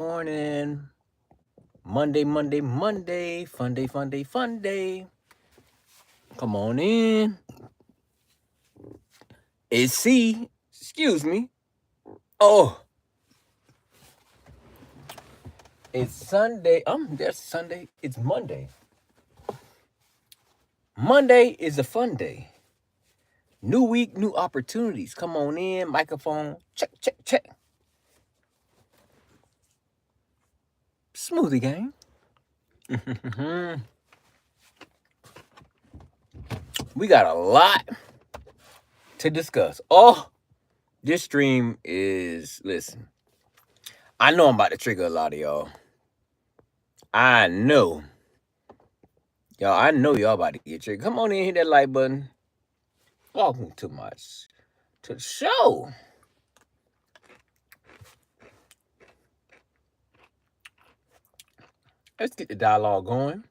morning. Monday, Monday, Monday. Fun day, fun day, fun day. Come on in. It's C. Excuse me. Oh, it's Sunday. That's Sunday. It's Monday. Monday is a fun day. New week, new opportunities. Come on in. Microphone. Check, check, check. Smoothie gang. We got a lot to discuss. Oh, this stream is, listen, I know I'm about to trigger a lot of y'all. I know. I know y'all about to get triggered. Come on in, hit that like button. Welcome to the show. Let's get the dialogue going.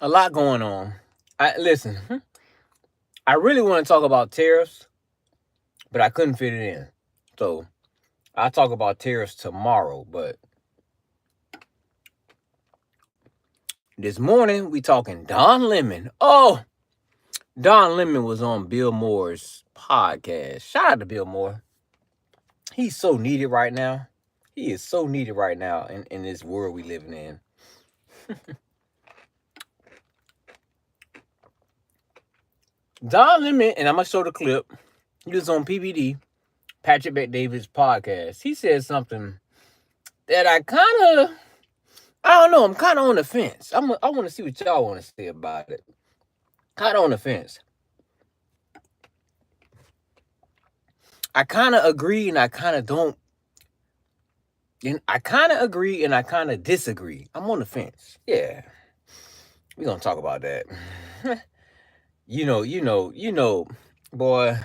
A lot going on. Listen, I really want to talk about tariffs, but I couldn't fit it in. So I'll talk about tariffs tomorrow, but this morning we talking Don Lemon. Oh, Don Lemon was on Bill Moore's podcast. Shout out to Bill Moore. He's so needed right now. He is so needed right now in this world we living in. Don Lemon, and I'm going to show the clip. He was on PBD, Patrick Bet-David's podcast. He said something that I don't know, I'm kind of on the fence. I want to see what y'all want to say about it. Kind of on the fence. I kind of agree and I kind of don't. And I kind of agree and I kind of disagree. I'm on the fence. Yeah. We're going to talk about that. You know, boy.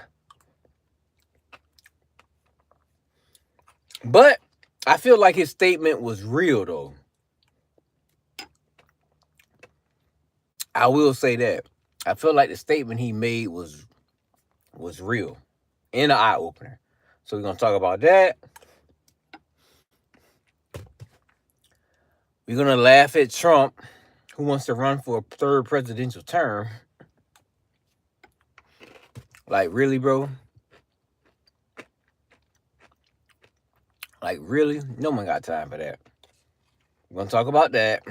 But I feel like his statement was real, though. I will say that. I feel like the statement he made was real and an eye-opener. So we're going to talk about that. We're going to laugh at Trump, who wants to run for a third presidential term. Like, really, bro? Like, really? No one got time for that. We're going to talk about that.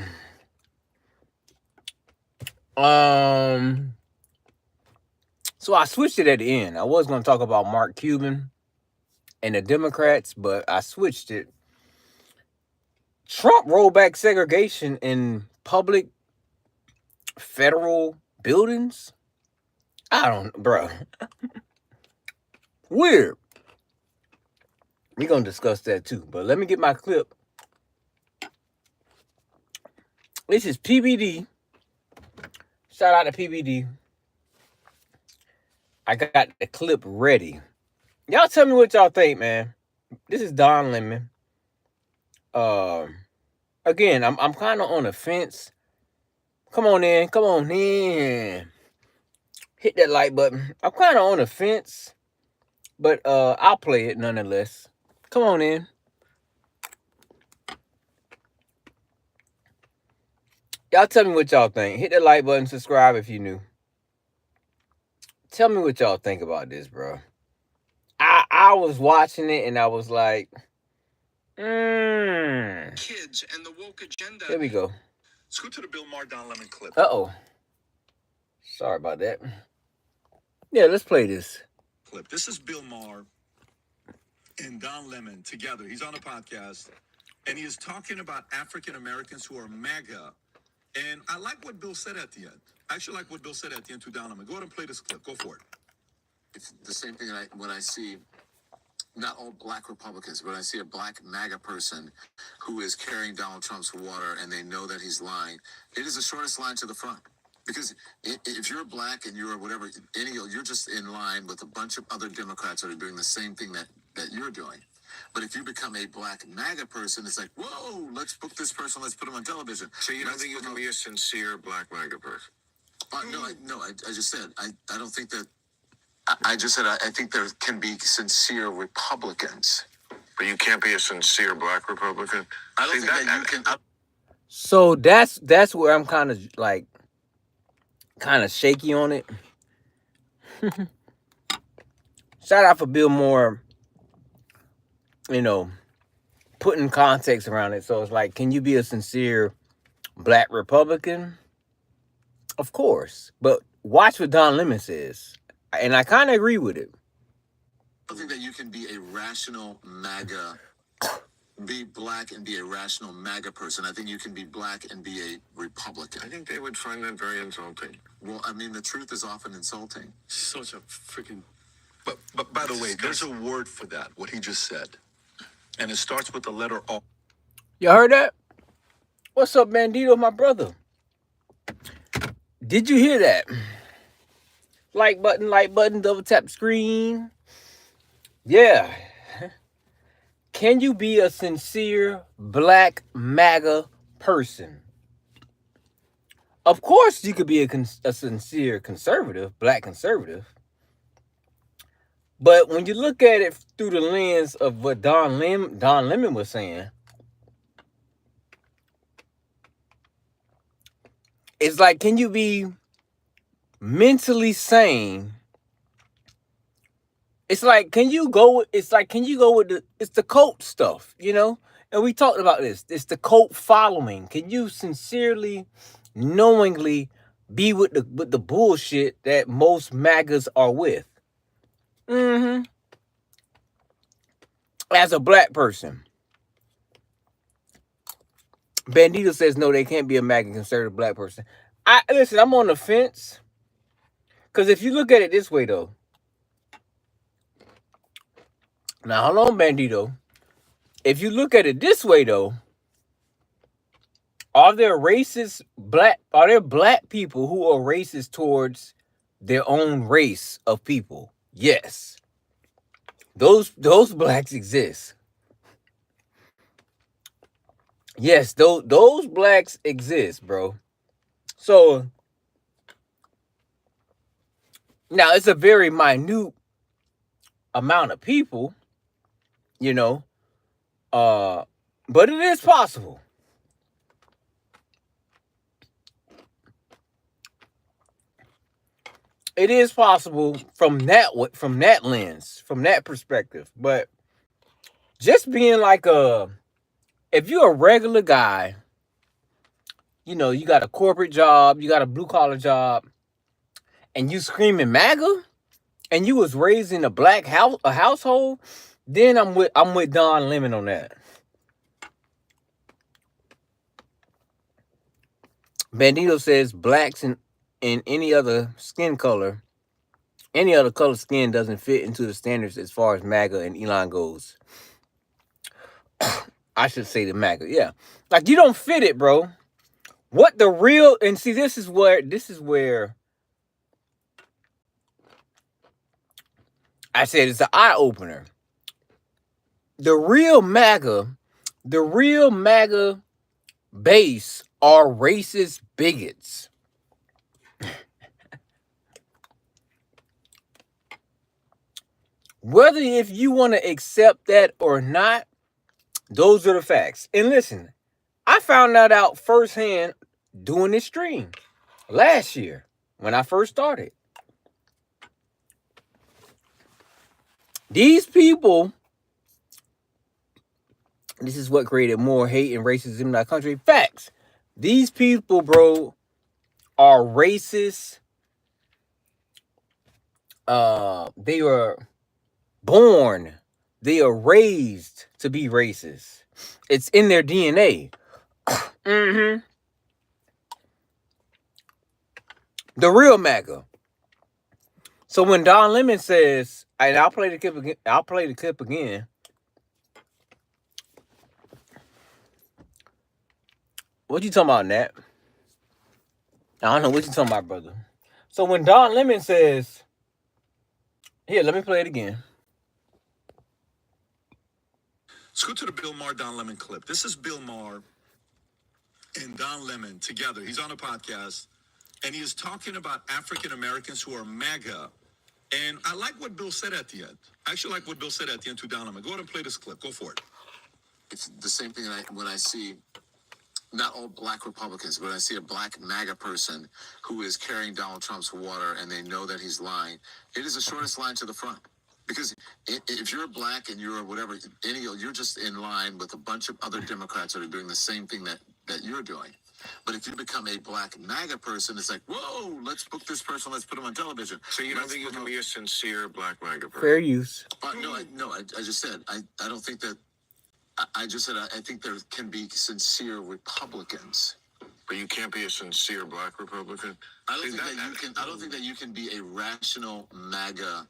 So I switched it at the end. I was going to talk about Mark Cuban and the Democrats, but I switched it. Trump rolled back segregation in public federal buildings. Bro. Weird. We're going to discuss that too. But let me get my clip. This is PBD. Shout out to PBD. I got the clip ready. Y'all tell me what y'all think, man. This is Don Lemon. Again, I'm kind of on the fence. Come on in. Hit that like button. I'm kind of on the fence, but I'll play it nonetheless. Come on in. Y'all tell me what y'all think. Hit the like button, subscribe if you're new. Tell me what y'all think about this, bro. I was watching it and I was like, Kids and the woke agenda. Here we go. Let's go to the Bill Maher Don Lemon clip. Uh-oh. Sorry about that. Yeah, let's play this. Clip. This is Bill Maher and Don Lemon together. He's on a podcast, and he is talking about African Americans who are MAGA. And I like what Bill said at the end. I actually like what Bill said at the end to Don Lemon. Go ahead and play this clip. Go for it. It's the same thing when I see not all black Republicans, but I see a black MAGA person who is carrying Donald Trump's water and they know that he's lying. It is the shortest line to the front. Because if you're black and you're whatever, you're just in line with a bunch of other Democrats that are doing the same thing that you're doing. But if you become a black MAGA person, it's like, whoa, let's book this person, let's put him on television. So you don't think you can be a sincere black MAGA person? I just said, I don't think that, I just said, I think there can be sincere Republicans. But you can't be a sincere black Republican. I don't think that you can. So that's where I'm kind of shaky on it. Shout out for Bill Moore, you know, putting context around it. So it's like, can you be a sincere black Republican? Of course. But watch what Don Lemon says. And I kind of agree with it. I don't think that you can be a rational MAGA, be black and be a rational MAGA person. I think you can be black and be a Republican. I think they would find that very insulting. Well, I mean, the truth is often insulting. Such a freaking. But by the way, there's a word for that. What he just said, and it starts with the letter O. You heard that? What's up, Bandito, my brother? Did you hear that? Like button, double tap screen. Yeah. Can you be a sincere black MAGA person? Of course, you could be a sincere conservative, black conservative. But when you look at it through the lens of what Don Lemon was saying, it's like, can you be mentally sane? It's like, can you go with it's the cult stuff, you know? And we talked about this. It's the cult following. Can you sincerely, knowingly be with the bullshit that most MAGAs are with? As a black person. Bandito says no, they can't be a MAGA conservative black person. Listen, I'm on the fence. Because if you look at it this way, though. Now, hold on, Bandito. If you look at it this way, though, are there black people who are racist towards their own race of people? Yes. Those blacks exist. Yes, those blacks exist, bro. So now it's a very minute amount of people, you know, but it is possible. It is possible from that lens, from that perspective. But just being like if you're a regular guy, you know, you got a corporate job, you got a blue collar job, and you screaming MAGA, and you was raised in a black household, then I'm with Don Lemon on that. Bandito says blacks in any other skin color, any other color skin doesn't fit into the standards as far as MAGA and Elon goes. I should say the MAGA, yeah. Like, you don't fit it, bro. What the real, and see, this is where I said it's an eye opener. The real MAGA base are racist bigots. Whether if you want to accept that or not, those are the facts. And listen, I found that out firsthand doing this stream last year when I first started. These people, this is what created more hate and racism in our country. Facts. These people, bro, are racist. They are born. They are raised to be racist. It's in their DNA. The real MAGA. So when Don Lemon says, and I'll play the clip again. What you talking about, Nat? I don't know what you talking about, brother. So when Don Lemon says, here, let me play it again. Let's go to the Bill Maher Don Lemon clip. This is Bill Maher and Don Lemon together. He's on a podcast, and he is talking about African Americans who are MAGA And I like what Bill said at the end. I actually like what Bill said at the end to Don Lemon. Go ahead and play this clip. Go for it. It's the same thing when I see not all black Republicans, but I see a black MAGA person who is carrying Donald Trump's water and they know that he's lying. It is the shortest line to the front. Because if you're black and you're whatever, you're just in line with a bunch of other Democrats that are doing the same thing that you're doing. But if you become a black MAGA person, it's like, whoa, let's book this person, let's put him on television. So you don't think you can be a sincere black MAGA person? Fair use. I just said, I don't think that, I just said, I think there can be sincere Republicans. But you can't be a sincere black Republican? I don't think that you can be a rational MAGA,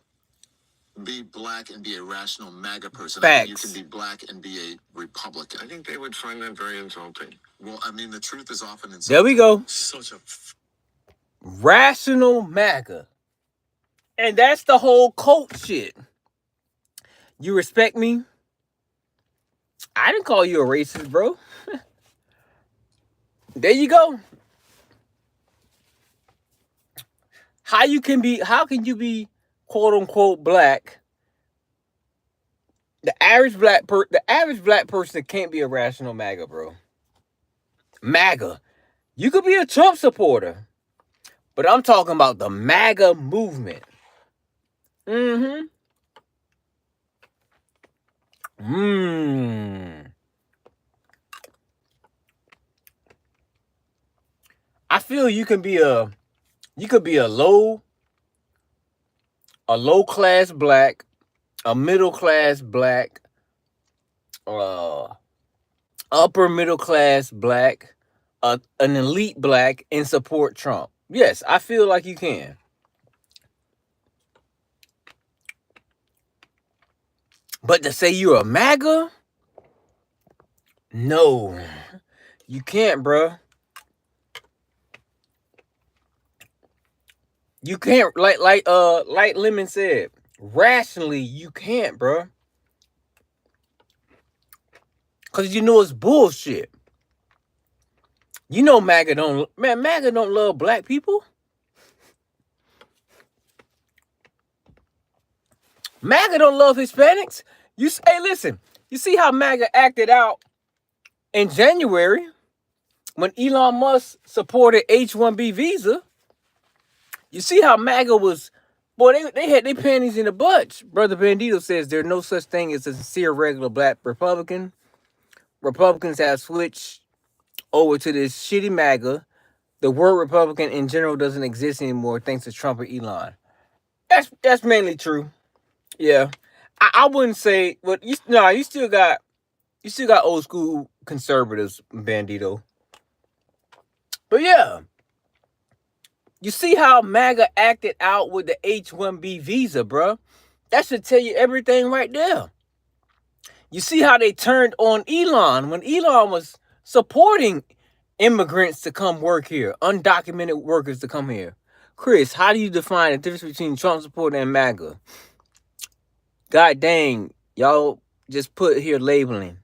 be black and be a rational MAGA person. Facts. I think you can be black and be a Republican. I think they would find that very insulting. Well, I mean, the truth is often insulting. There we go. Such a Rational MAGA. And that's the whole cult shit. You respect me? I didn't call you a racist, bro. There you go. How can you be quote unquote black? The average black person can't be a rational MAGA, bro. MAGA. You could be a Trump supporter, but I'm talking about the MAGA movement. I feel you could be a low class black, a middle class black, upper middle class black, an elite black, and support Trump. Yes, I feel like you can. But to say you're a MAGA, no, you can't, bro. You can't, like Lemon said, rationally you can't, bro. Cause you know it's bullshit. You know MAGA don't love black people. MAGA don't love Hispanics. Hey, listen, you see how MAGA acted out in January when Elon Musk supported H-1B visa. You see how MAGA was, boy, they had their panties in a bunch. Brother Bandito says there's no such thing as a sincere regular black Republican. Republicans have switched over to this shitty MAGA. The word Republican in general doesn't exist anymore thanks to Trump or Elon. That's mainly true. Yeah. I wouldn't say, but you still got old school conservatives, Bandito. But yeah. You see how MAGA acted out with the H-1B visa, bro? That should tell you everything right there. You see how they turned on Elon when Elon was supporting immigrants to come work here, undocumented workers to come here. Chris, how do you define the difference between Trump supporter and MAGA? God dang, y'all just put here labeling.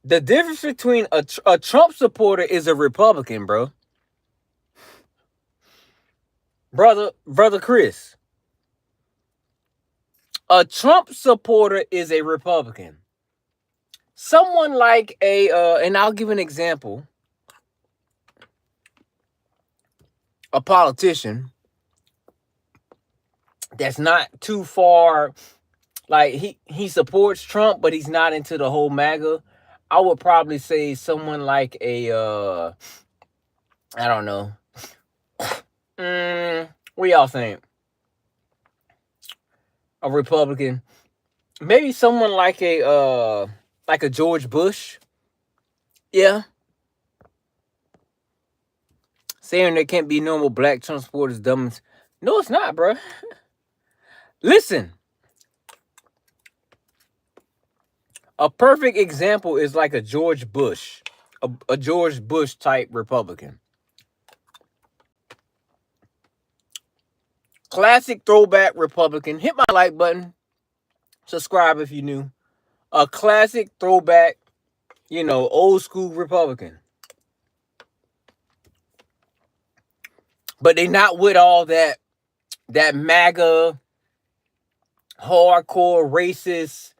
The difference between a Trump supporter is a Republican, bro. Brother Chris. A Trump supporter is a Republican. Someone like and I'll give an example. A politician that's not too far, like he supports Trump, but he's not into the whole MAGA. I would probably say someone like I don't know. What y'all think? A Republican, maybe someone like a George Bush. Yeah. Saying there can't be normal black Trump supporters dumb. No, it's not, bro. Listen. A perfect example is like a George Bush. A George Bush type Republican. Classic throwback Republican. Hit my like button. Subscribe if you're new. A classic throwback, old school Republican. But they not with all that MAGA hardcore racist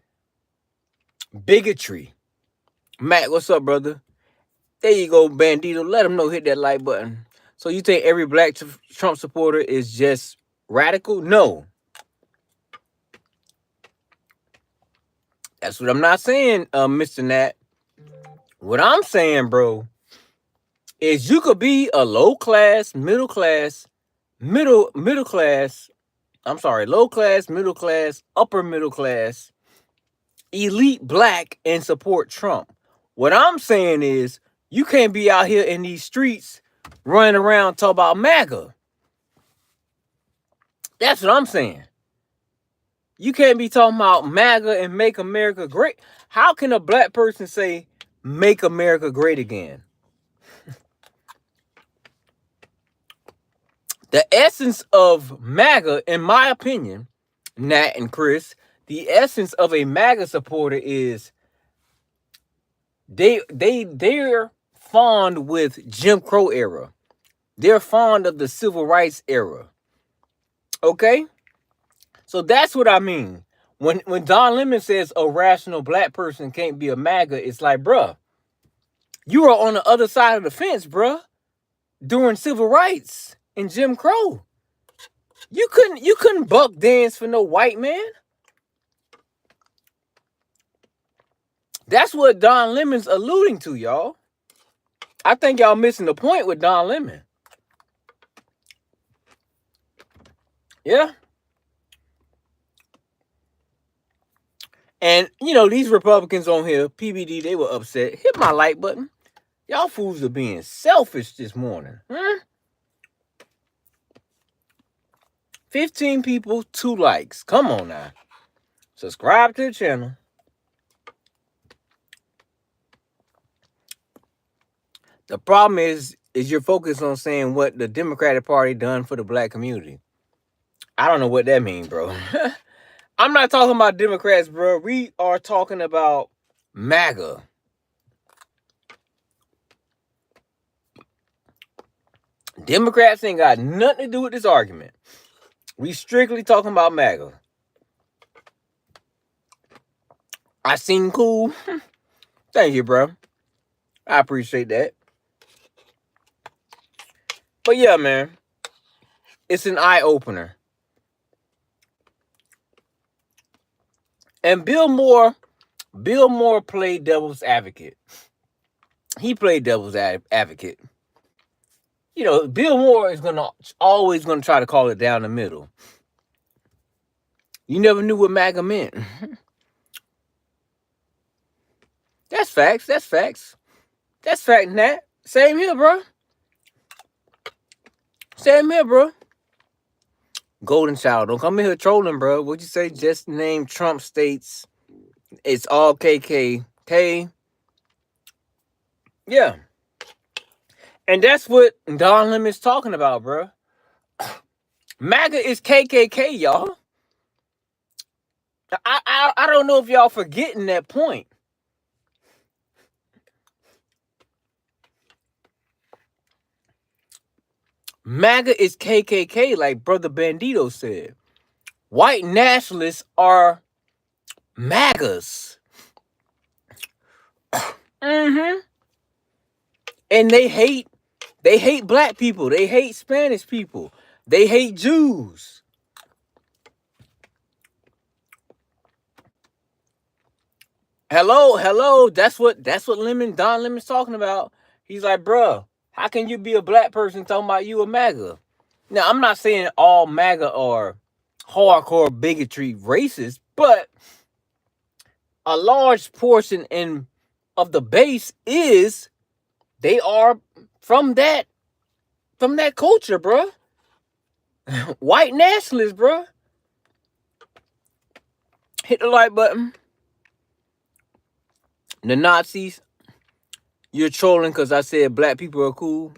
bigotry. Matt, what's up, brother? There you go, Bandito. Let them know, hit that like button. So you think every black Trump supporter is just radical? No. That's what I'm not saying, Mr. Nat. What I'm saying, bro, is you could be a low class, low class, middle class, upper middle class, elite black and support Trump. What I'm saying is you can't be out here in these streets running around talking about MAGA. That's what I'm saying. You can't be talking about MAGA and make America great. How can a black person say make America great again? The essence of MAGA, in my opinion, Nat and Chris, the essence of a MAGA supporter is they're fond with Jim Crow era. They're fond of the civil rights era. Okay? So that's what I mean. When Don Lemon says a rational black person can't be a MAGA, it's like, bruh, you are on the other side of the fence, bruh, during civil rights and Jim Crow. You couldn't buck dance for no white man. That's what Don Lemon's alluding to, y'all. I think y'all missing the point with Don Lemon. Yeah. And, these Republicans on here, PBD, they were upset. Hit my like button. Y'all fools are being selfish this morning. 15 people, 2 likes. Come on now. Subscribe to the channel. The problem is you're focused on saying what the Democratic Party done for the black community. I don't know what that means, bro. I'm not talking about Democrats, bro. We are talking about MAGA. Democrats ain't got nothing to do with this argument. We strictly talking about MAGA. I seem cool. Thank you, bro. I appreciate that. But yeah, man. It's an eye-opener. And Bill Moore played devil's advocate. He played devil's advocate. Bill Moore is always gonna try to call it down the middle. You never knew what MAGA meant. That's facts. That's fact, Nat. Same here, bro. Golden Child, don't come in here trolling, bro. What'd you say? Just name Trump states. It's all KKK. Yeah. And that's what Don Lemon's talking about, bro. MAGA is KKK, y'all. I don't know if y'all forgetting that point. MAGA is KKK, like Brother Bandito said. White nationalists are MAGAs. And they hate black people. They hate Spanish people. They hate Jews. Hello. That's what Don Lemon's talking about. He's like, bruh, how can you be a black person talking about you a MAGA? Now, I'm not saying all MAGA are hardcore bigotry racist, but a large portion of the base is they are from that culture, bruh. White nationalists, bruh. Hit the like button. The Nazis, you're trolling because I said black people are cool.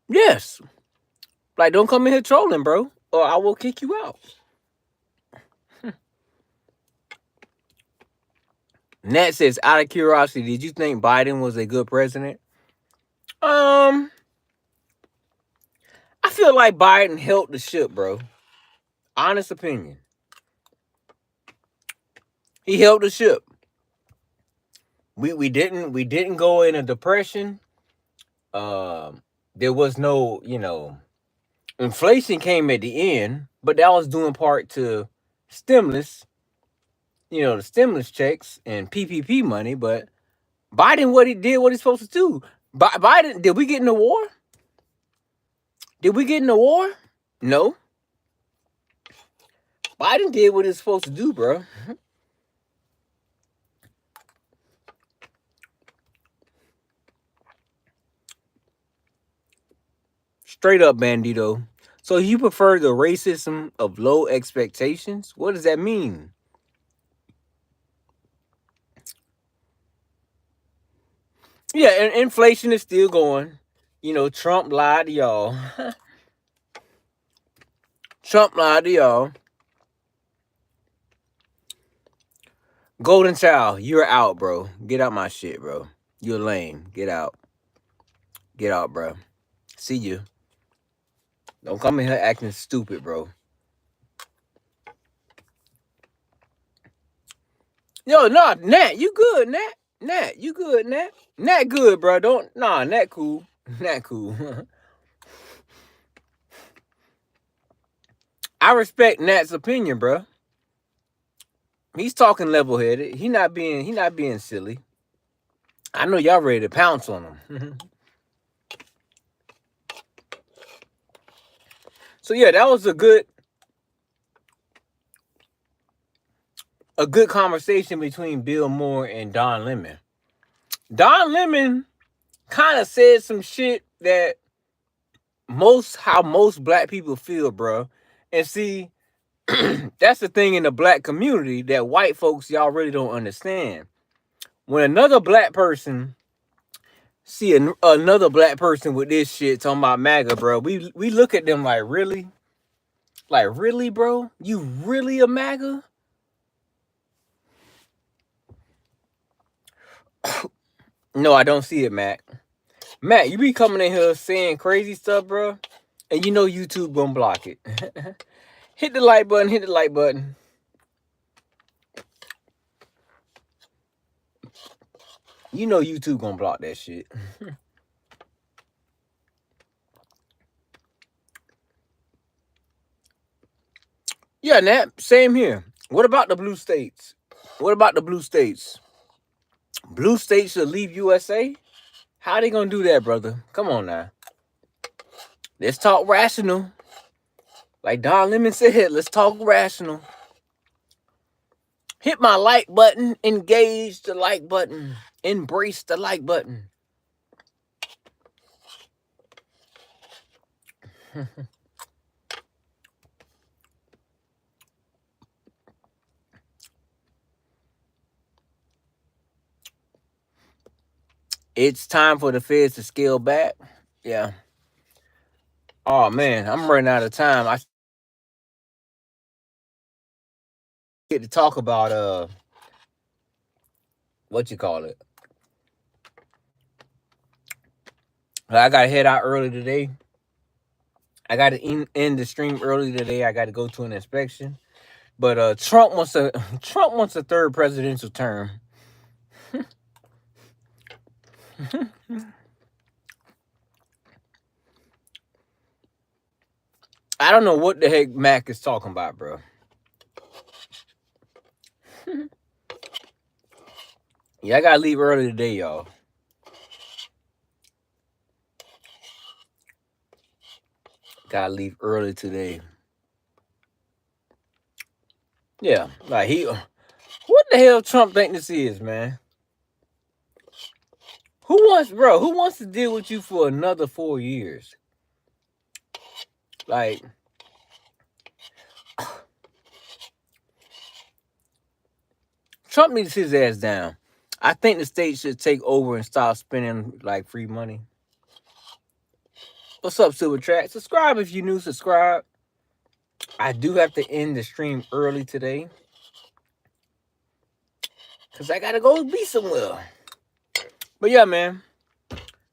Yes. Like, don't come in here trolling, bro, or I will kick you out. Nat says, out of curiosity, did you think Biden was a good president? I feel like Biden helped the ship, bro. Honest opinion. He held the ship. We didn't go in a depression. There was no, inflation came at the end, but that was due in part to stimulus, the stimulus checks and PPP money. But Biden, what he's supposed to do. Biden, did we get in the war? Did we get in the war? No. Biden did what he's supposed to do, bro. Straight up, bandito. So you prefer the racism of low expectations? What does that mean? Yeah, and inflation is still going. Trump lied to y'all. Trump lied to y'all. Golden Child, you're out, bro. Get out my shit, bro. You're lame. Get out. Get out, bro. See you. Don't come in here acting stupid, bro. Yo, nah, Nat, you good, Nat. Nat, you good, Nat. Nat good, bro. Nat cool. Nat cool. I respect Nat's opinion, bro. He's talking level-headed. He not being silly. I know y'all ready to pounce on him. So yeah, that was a good conversation between Bill Moore and Don Lemon. Don Lemon kind of said some shit that how most black people feel, bro. And see, that's the thing in the black community that white folks y'all really don't understand. When another black person see another black person with this shit talking about MAGA, bro, we look at them like, really? Like, really, bro? You really a MAGA? No, I don't see it, Matt. Matt, you be coming in here saying crazy stuff, bro, and you know YouTube gonna block it. Hit the like button, hit the like button. You know YouTube gonna block that shit. Yeah, Nat, same here. What about the blue states? What about the blue states? Blue states should leave USA? How they gonna do that, brother? Come on now. Let's talk rational. Like Don Lemon said, let's talk rational. Hit my like button, engage the like button, embrace the like button. It's time for the feds to scale back. Yeah. Oh man, I'm running out of time. I get to talk about what you call it. I gotta head out early today. I gotta end the stream early today. I gotta go to an inspection. But Trump wants a third presidential term. I don't know what the heck Mac is talking about, bro. Yeah, I gotta leave early today, y'all. Gotta leave early today. Yeah, like what the hell Trump think this is, man? Who wants to deal with you for another 4 years? Like, Trump needs his ass down. I think the state should take over and stop spending like free money. What's up, Silver Track? Subscribe if you new. Subscribe. I do have to end the stream early today because I gotta go be somewhere. But yeah, man.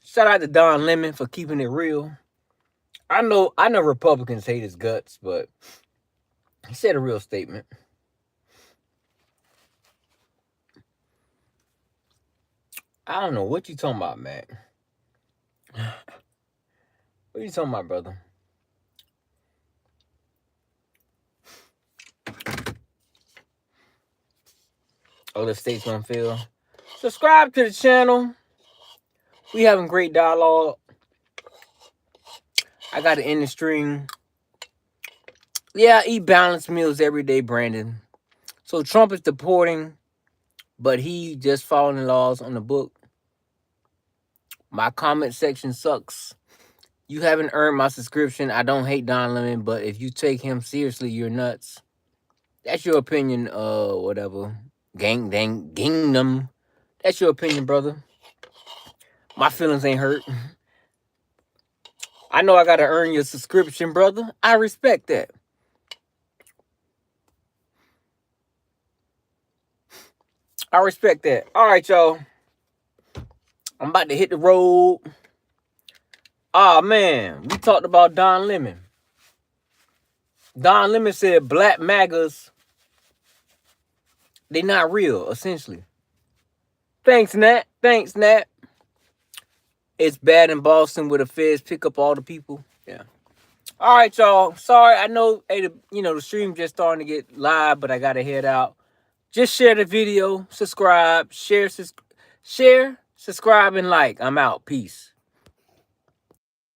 Shout out to Don Lemon for keeping it real. I know Republicans hate his guts, but he said a real statement. I don't know what you talking about, Mac. What you talking about, brother? Oh, the state's gonna fail. Subscribe to the channel. We having great dialogue. I got to end the stream. Yeah, I eat balanced meals every day, Brandon. So Trump is deporting, but he just following laws on the book. My comment section sucks. You haven't earned my subscription. I don't hate Don Lemon, but if you take him seriously, you're nuts. That's your opinion, whatever. Gangnam. That's your opinion, brother. My feelings ain't hurt. I know I gotta earn your subscription, brother. I respect that. I respect that. All right, y'all. I'm about to hit the road. Ah, man. We talked about Don Lemon. Don Lemon said Black MAGAs, they not real, essentially. Thanks, Nat. Thanks, Nat. It's bad in Boston where the feds pick up all the people. Yeah. All right, y'all. Sorry, I know, hey, the stream just starting to get live, but I gotta head out. Just share the video, subscribe, share, subscribe, and like. I'm out. Peace.